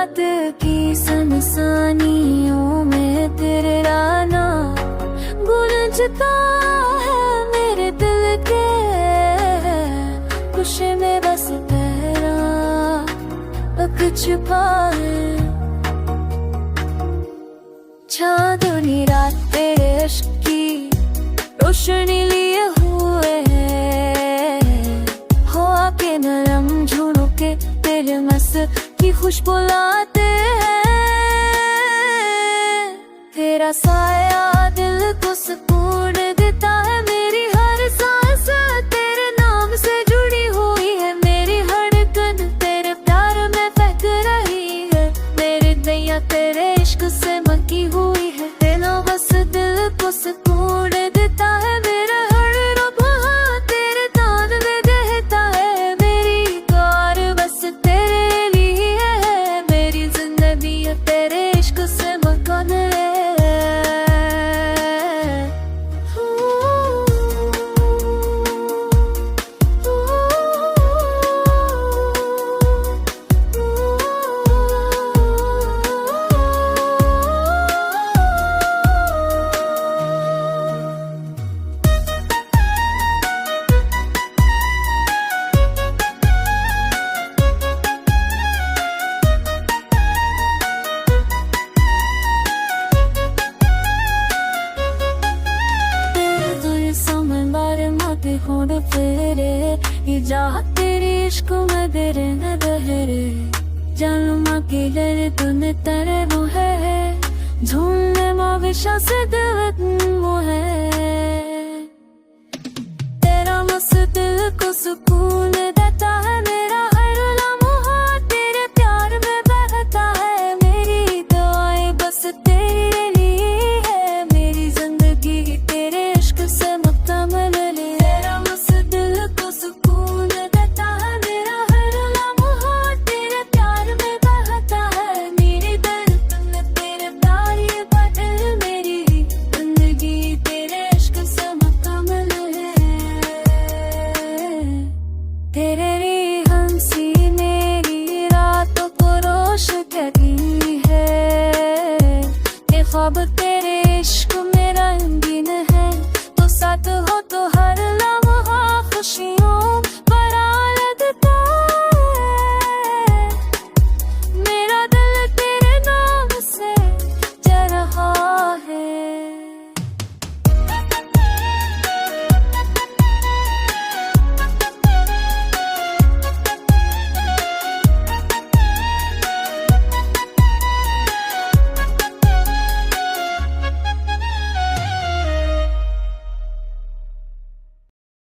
रात की सनसानियों में तेरे राना गूंजता है मेरे दिल के कुश में बस तेरा अक छुपा है। चांदनी रात तेरे इश्क की रोशनी लिए हुए हो आके नरम झुनके तेरे मस की खुशबू लाते हैं। तेरा साया दिल को सुकून देता है, मेरी हर सांस तेरे नाम से जुड़ी हुई है, मेरी धड़कन तेरे प्यार में बहक रही है, मेरी दैया तेरे इश्क से मकी हुई है। तेरा बस दिल को सुकून देता है, मेरा हर लम्हा तेरे तान में रहता है, मेरी कार बस तेरे लिए है, मेरी जिंदगी तेरे इश्क से मकान है। होड़ फेरे ये जहाँ तेरी इश्क में तेरे न बहरे जन्म की लड़ तूने तेरे वो है झूमने माविशा से दिल वो है। तेरा मस्त दिल को सुकून